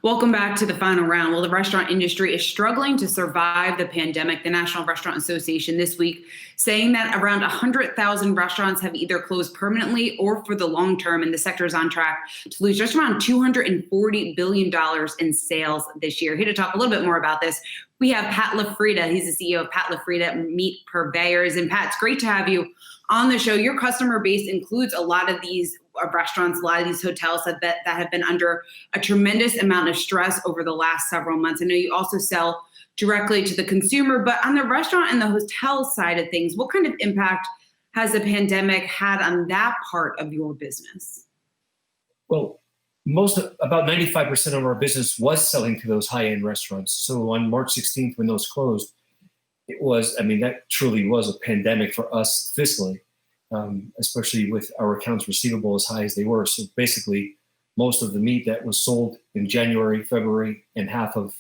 Welcome back to the final round. Well, the restaurant industry is struggling to survive the pandemic. The National Restaurant Association this week saying that around 100,000 restaurants have either closed permanently or for the long term, and the sector is on track to lose just around $240 billion in sales this year. Here to talk a little bit more about this, we have Pat LaFrieda. He's the CEO of LaFrieda Meat Purveyors. And Pat, it's great to have you on the show. Your customer base includes a lot of these restaurants, a lot of these hotels that have been under a tremendous amount of stress over the last several months. I know you also sell directly to the consumer, but on the restaurant and the hotel side of things, what kind of impact has the pandemic had on that part of your business? Well, about 95% of our business was selling to those high-end restaurants. So on March 16th, when those closed, that truly was a pandemic for us fiscally, especially with our accounts receivable as high as they were. So basically, most of the meat that was sold in January, February, and half of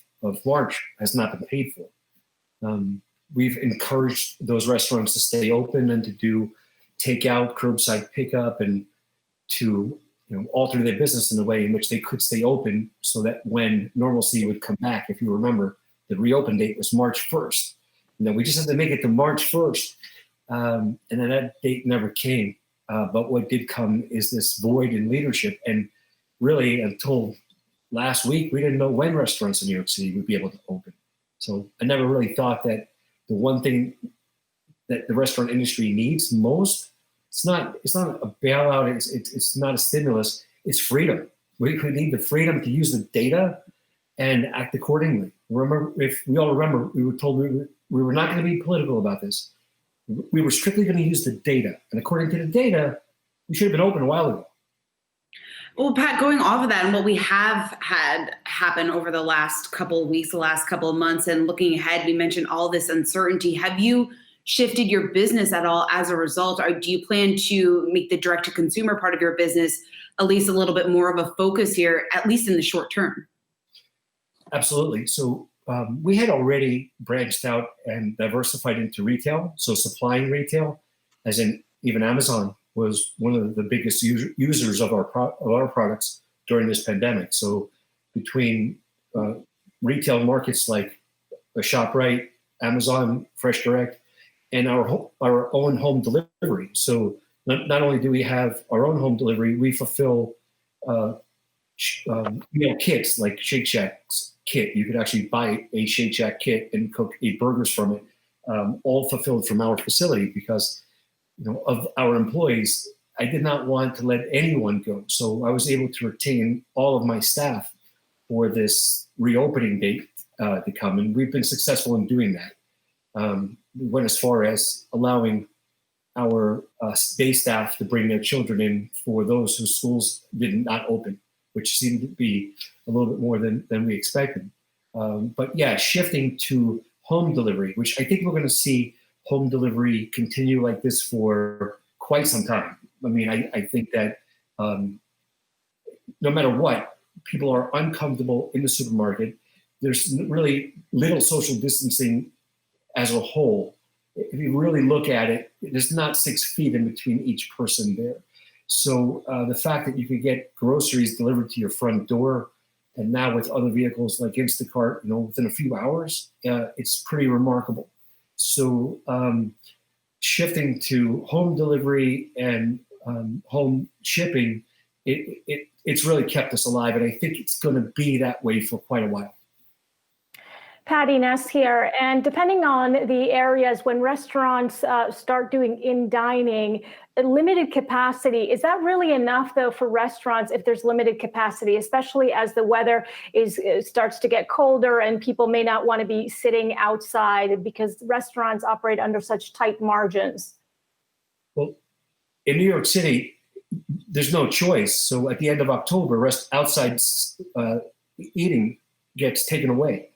March has not been paid for. We've encouraged those restaurants to stay open and to do takeout, curbside pickup, and to alter their business in a way in which they could stay open so that when normalcy would come back, if you remember, the reopen date was March 1st. We just had to make it to March 1st. And then that date never came. But what did come is this void in leadership. And really, until last week, we didn't know when restaurants in New York City would be able to open. So I never really thought that the one thing that the restaurant industry needs most, it's not a bailout, it's not a stimulus, it's freedom. We need the freedom to use the data and act accordingly. If we all remember, we were told we were not going to be political about this. We were strictly going to use the data. And according to the data, we should have been open a while ago. Well, Pat, going off of that and what we have had happen over the last couple of weeks, the last couple of months, and looking ahead, we mentioned all this uncertainty. Have you shifted your business at all as a result? Or do you plan to make the direct-to-consumer part of your business at least a little bit more of a focus here, at least in the short term? Absolutely. So we had already branched out and diversified into retail. So supplying retail, as in even Amazon, was one of the biggest users of our products during this pandemic. So between retail markets like ShopRite, Amazon, Fresh Direct, and our own home delivery. So not only do we have our own home delivery, we fulfill meal kits like Shake Shack's kit. You could actually buy a Shake Shack kit and eat burgers from it, all fulfilled from our facility because of our employees. I did not want to let anyone go. So I was able to retain all of my staff for this reopening date to come. And we've been successful in doing that. We went as far as allowing our day staff to bring their children in for those whose schools did not open, which seemed to be a little bit more than we expected. But yeah, shifting to home delivery, which I think we're going to see home delivery continue like this for quite some time. I think that no matter what, people are uncomfortable in the supermarket. There's really little social distancing as a whole. If you really look at it, there's not 6 feet in between each person there. So the fact that you could get groceries delivered to your front door, and now with other vehicles like Instacart, within a few hours, it's pretty remarkable. So shifting to home delivery and home shipping, it's really kept us alive, and I think it's going to be that way for quite a while. Patty Ness here. And depending on the areas, when restaurants start doing in-dining, limited capacity, is that really enough, though, for restaurants if there's limited capacity, especially as the weather starts to get colder and people may not want to be sitting outside because restaurants operate under such tight margins? Well, in New York City, there's no choice. So at the end of October, outside eating gets taken away.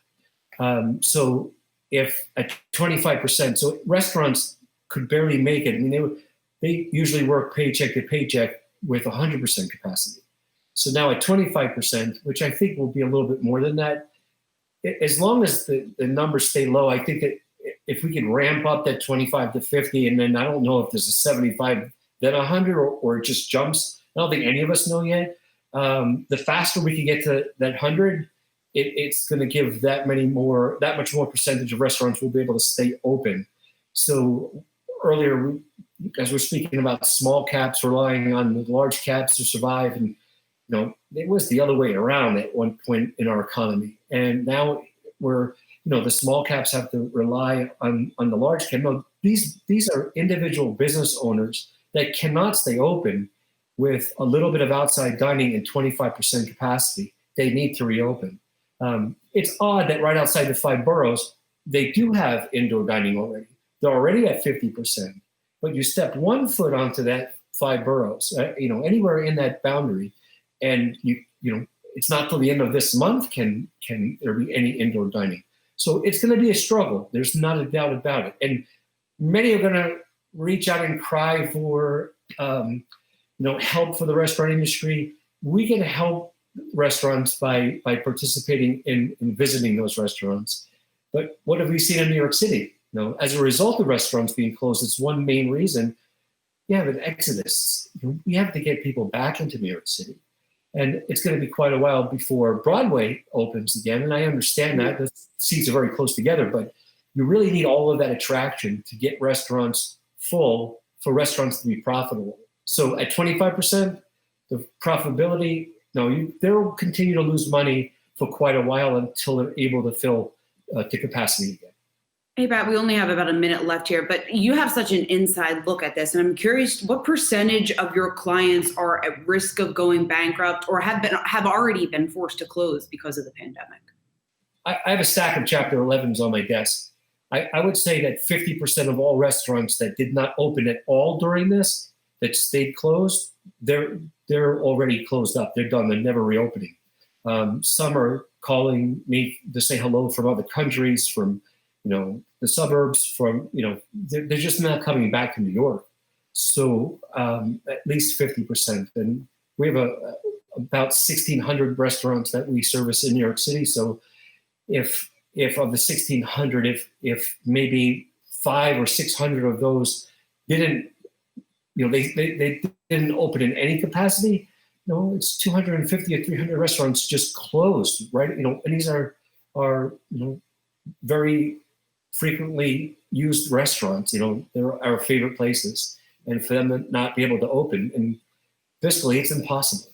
So if at 25%, so restaurants could barely make it. They usually work paycheck to paycheck with 100% capacity. So now at 25%, which I think will be a little bit more than that, as long as the numbers stay low, I think that if we can ramp up that 25 to 50, and then I don't know if there's a 75, then 100, or it just jumps. I don't think any of us know yet. The faster we can get to that 100, it's going to give that much more percentage of restaurants will be able to stay open. So earlier, as we're speaking about small caps relying on the large caps to survive, and it was the other way around at one point in our economy, and now the small caps have to rely on the large cap. No, these are individual business owners that cannot stay open with a little bit of outside dining and 25% capacity. They need to reopen. It's odd that right outside the 5 boroughs, they do have indoor dining already. They're already at 50%, but you step 1 foot onto that 5 boroughs, anywhere in that boundary, and it's not till the end of this month can there be any indoor dining. So it's going to be a struggle. There's not a doubt about it. And many are going to reach out and cry for help for the restaurant industry. We can help restaurants by participating in visiting those restaurants. But what have we seen in New York City? As a result of restaurants being closed, it's one main reason you have an exodus. We have to get people back into New York City. And it's going to be quite a while before Broadway opens again. And I understand that the seats are very close together, but you really need all of that attraction to get restaurants full for restaurants to be profitable. So at 25%, the profitability, they'll continue to lose money for quite a while until they're able to fill to capacity again. Hey, Pat, we only have about a minute left here, but you have such an inside look at this. And I'm curious, what percentage of your clients are at risk of going bankrupt or have already been forced to close because of the pandemic? I have a stack of Chapter 11s on my desk. I would say that 50% of all restaurants that did not open at all during this, that stayed closed, they're already closed up. They're done. They're never reopening. Some are calling me to say hello from other countries, from the suburbs, they're just not coming back to New York. So at least 50%. And we have about 1,600 restaurants that we service in New York City. So if of the 1,600, if maybe 500 or 600 of those didn't, they didn't open in any capacity, it's 250 or 300 restaurants just closed, right? And these are very frequently used restaurants. They're our favorite places, and for them to not be able to open, and fiscally, it's impossible.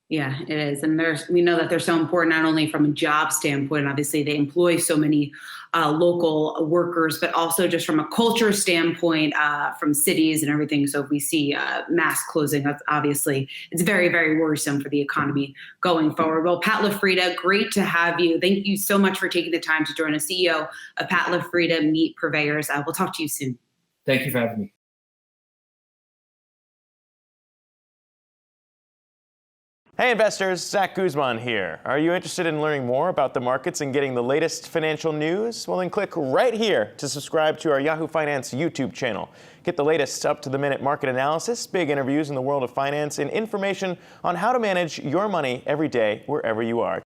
Yeah, it is. And we know that they're so important, not only from a job standpoint, obviously they employ so many local workers, but also just from a culture standpoint, from cities and everything. So if we see mass closing, that's obviously, it's very, very worrisome for the economy going forward. Well, Pat LaFrieda, great to have you. Thank you so much for taking the time to join us, CEO of Pat LaFrieda Meat Purveyors. We'll talk to you soon. Thank you for having me. Hey investors, Zach Guzman here. Are you interested in learning more about the markets and getting the latest financial news? Well, then click right here to subscribe to our Yahoo Finance YouTube channel. Get the latest up-to-the-minute market analysis, big interviews in the world of finance, and information on how to manage your money every day wherever you are.